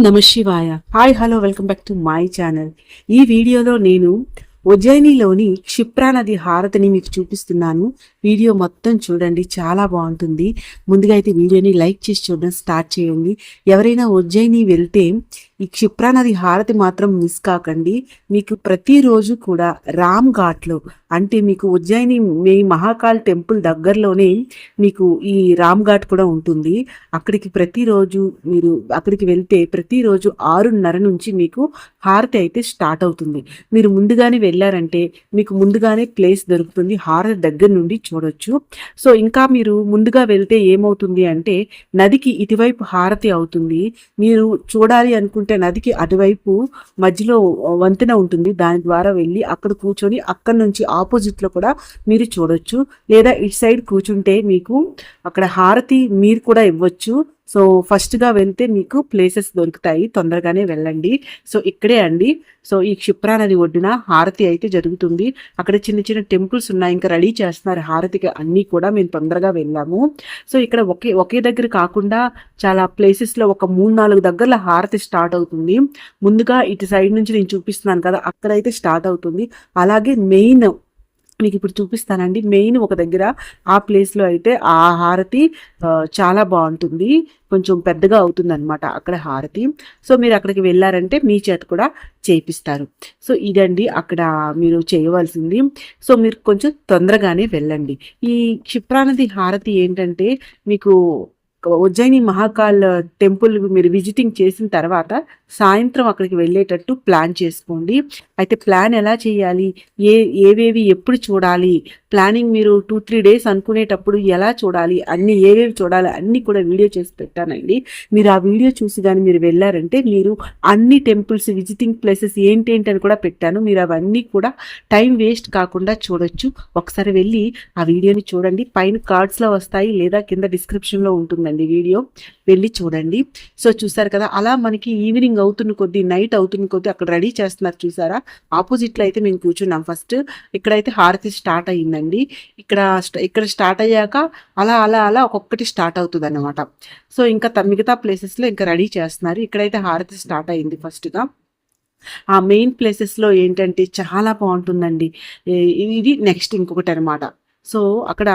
నమ శివాయ. Hi hello, welcome back to my channel. ఈ వీడియోలో నేను ఉజ్జయినిలోని క్షిప్రా నది హారతిని మీకు చూపిస్తున్నాను. వీడియో మొత్తం చూడండి, చాలా బాగుంటుంది. ముందుగా అయితే వీడియోని లైక్ చేసి చూడడం స్టార్ట్ చేయండి. ఎవరైనా ఉజ్జయిని వెళ్తే ఈ క్షిప్రా నది హారతి మాత్రం మిస్ కాకండి. మీకు ప్రతిరోజు కూడా రామ్ ఘాట్లో, అంటే మీకు ఉజ్జయిని మీ మహాకాల్ టెంపుల్ దగ్గరలోనే మీకు ఈ రామ్ ఘాట్ కూడా ఉంటుంది. అక్కడికి ప్రతిరోజు మీరు అక్కడికి వెళ్తే ప్రతిరోజు 6:30 నుంచి మీకు హారతి అయితే స్టార్ట్ అవుతుంది. మీరు ముందుగానే వెళ్ళారంటే మీకు ముందుగానే ప్లేస్ దొరుకుతుంది, హారతి దగ్గర నుండి చూడొచ్చు. సో ఇంకా మీరు ముందుగా వెళ్తే ఏమవుతుంది అంటే నదికి ఇటువైపు హారతి అవుతుంది. మీరు చూడాలి అనుకుంటే నదికి అటువైపు మధ్యలో వంతెన ఉంటుంది, దాని ద్వారా వెళ్ళి అక్కడ కూర్చొని అక్కడ నుంచి ఆపోజిట్లో కూడా మీరు చూడొచ్చు. లేదా ఇటు సైడ్ కూర్చుంటే మీకు అక్కడ హారతి మీరు కూడా ఇవ్వచ్చు. సో ఫస్ట్గా వెళ్తే మీకు ప్లేసెస్ దొరుకుతాయి, తొందరగానే వెళ్ళండి. సో ఇక్కడే అండి. సో ఈ క్షిప్రా నది ఒడ్డున హారతి అయితే జరుగుతుంది. అక్కడ చిన్న చిన్న టెంపుల్స్ ఉన్నాయి, ఇంకా రెడీ చేస్తున్నారు హారతికి అన్నీ కూడా. మేము తొందరగా వెళ్ళాము. సో ఇక్కడ ఒకే దగ్గర కాకుండా చాలా ప్లేసెస్లో ఒక 3-4 దగ్గరల హారతి స్టార్ట్ అవుతుంది. ముందుగా ఇటు సైడ్ నుంచి నేను చూపిస్తున్నాను కదా, అక్కడైతే స్టార్ట్ అవుతుంది. అలాగే మెయిన్ మీకు ఇప్పుడు చూపిస్తానండి. మెయిన్ ఒక దగ్గర ఆ ప్లేస్లో అయితే ఆ హారతి చాలా బాగుంటుంది, కొంచెం పెద్దగా అవుతుంది అనమాట అక్కడ హారతి. సో మీరు అక్కడికి వెళ్ళారంటే మీ చేత కూడా చేయిస్తారు. సో ఇదండి అక్కడ మీరు చేయవలసింది. సో మీరు కొంచెం తొందరగానే వెళ్ళండి. ఈ క్షిప్రా నది హారతి ఏంటంటే మీకు ఉజ్జయిని మహాకాల్ టెంపుల్ మీరు విజిటింగ్ చేసిన తర్వాత సాయంత్రం అక్కడికి వెళ్ళేటట్టు ప్లాన్ చేసుకోండి. అయితే ప్లాన్ ఎలా చేయాలి, ఏవేవి ఎప్పుడు చూడాలి, ప్లానింగ్ మీరు 2-3 డేస్ అనుకునేటప్పుడు ఎలా చూడాలి, అన్ని ఏవేవి చూడాలి అన్నీ కూడా వీడియో చేసి పెట్టానండి. మీరు ఆ వీడియో చూసి కానీ మీరు వెళ్ళారంటే మీరు అన్ని టెంపుల్స్ విజిటింగ్ ప్లేసెస్ ఏంటేంటని కూడా పెట్టాను. మీరు అవన్నీ కూడా టైం వేస్ట్ కాకుండా చూడొచ్చు. ఒకసారి వెళ్ళి ఆ వీడియోని చూడండి. పైన కార్డ్స్లో వస్తాయి లేదా కింద డిస్క్రిప్షన్లో ఉంటుందండి వీడియో, వెళ్ళి చూడండి. సో చూసారు కదా, అలా మనకి ఈవినింగ్ అవుతున్న కొద్దీ, నైట్ అవుతున్న కొద్దీ అక్కడ రెడీ చేస్తున్నారు చూసారా. ఆపోజిట్లో అయితే మేము కూర్చున్నాం. ఫస్ట్ ఇక్కడైతే హారతి స్టార్ట్ అయ్యిందండి. ఇక్కడ స్టార్ట్ అయ్యాక అలా అలా అలా ఒక్కొక్కటి స్టార్ట్ అవుతుంది అన్నమాట. సో ఇంకా మిగతా ప్లేసెస్లో ఇంకా రెడీ చేస్తున్నారు. ఇక్కడైతే హారతి స్టార్ట్ అయ్యింది ఫస్ట్గా. ఆ మెయిన్ ప్లేసెస్లో ఏంటంటే చాలా బాగుంటుందండి. ఇది నెక్స్ట్ ఇంకొకటి అనమాట. సో అక్కడ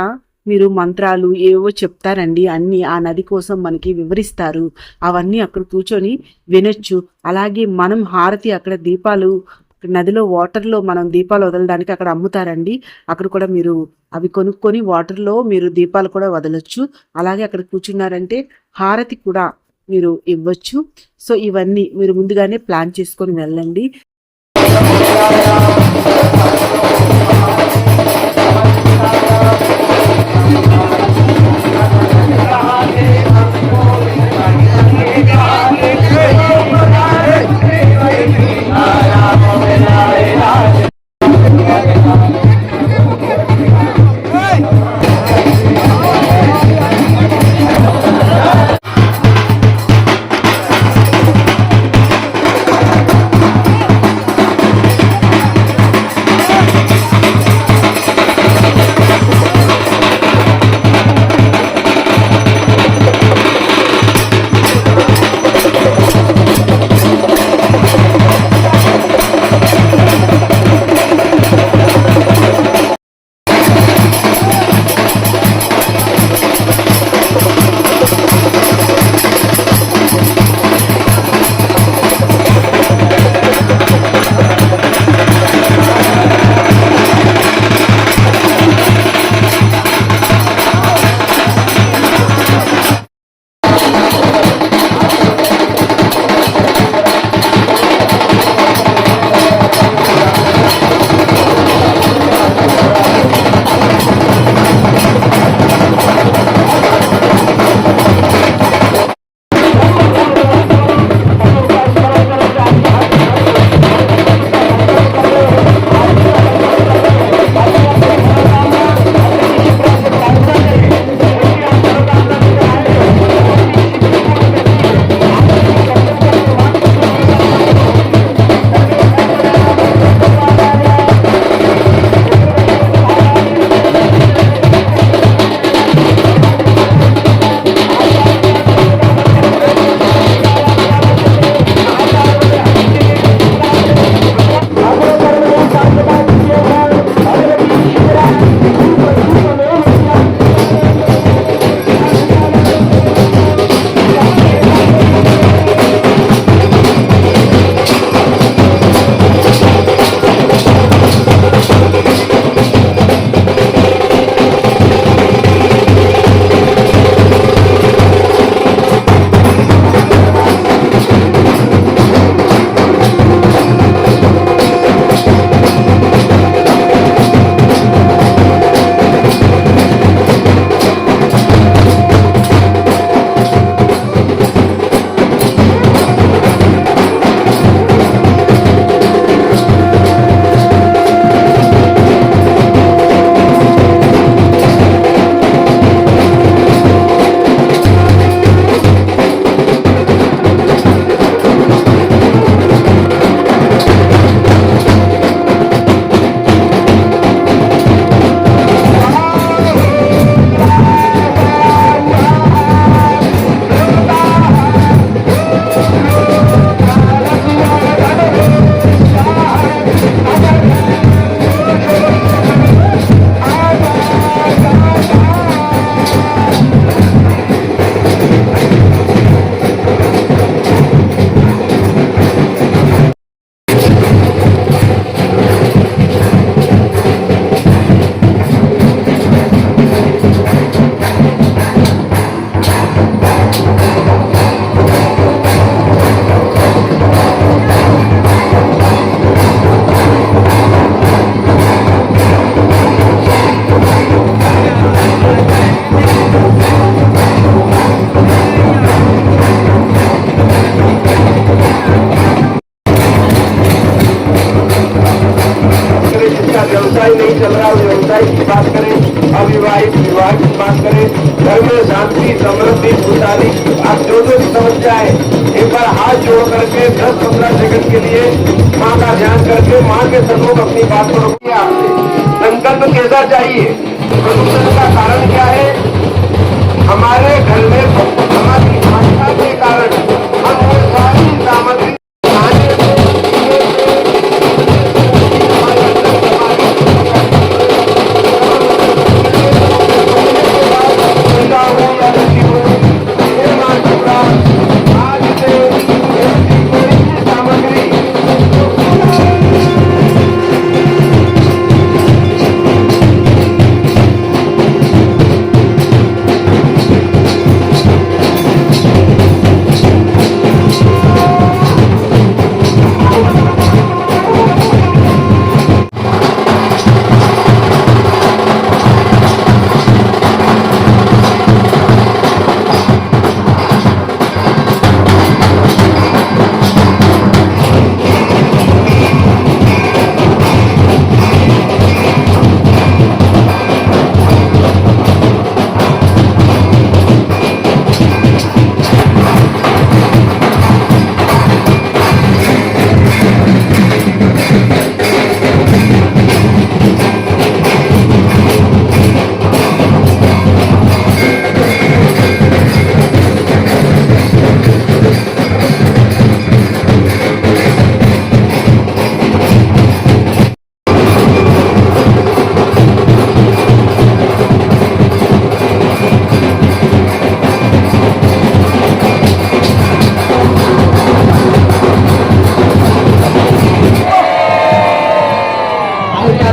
మీరు మంత్రాలు ఏవో చెప్తారండి, అన్నీ ఆ నది కోసం మనకి వివరిస్తారు. అవన్నీ అక్కడ కూర్చొని వినొచ్చు. అలాగే మనం హారతి అక్కడ దీపాలు నదిలో వాటర్లో మనం దీపాలు వదలడానికి అక్కడ అమ్ముతారండి. అక్కడ కూడా మీరు అవి కొనుక్కొని వాటర్లో మీరు దీపాలు కూడా వదలొచ్చు. అలాగే అక్కడ కూర్చున్నారంటే హారతి కూడా మీరు ఇవ్వచ్చు. సో ఇవన్నీ మీరు ముందుగానే ప్లాన్ చేసుకొని వెళ్ళండి. व्यवसाय नहीं चल रहा व्यवसाय की बात करें, अविवाहित विवाह की बात करें, घर में शांति समृद्धि खुशहाली, आप जो भी समस्या है एक बार हाथ जोड़ करके 10-15 सेकंड के लिए माँ का ध्यान करके माँ के सन्मुख अपनी बात को रखिए। आपसे संकल्प कैसा चाहिए? प्रदूषण का कारण क्या है? हमारे घर में हमारी भाषा के कारण हम वो सारी सामग्री खाने से, पीने से, हमारे अंदर गंदा हो या नदी हो, निर्माण कपड़ा आज से ऐसी कोई भी सामग्री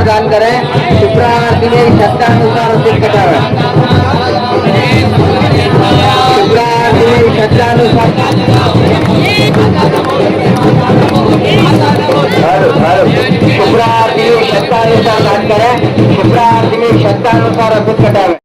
दान करें। शुक्राती में शब्दानुसार उचित कटावे। शुक्राती में शब्दानुसार शुक्राती में शब्दानुसार दान करें। शुक्राती में शब्दानुसार उचित कटावे।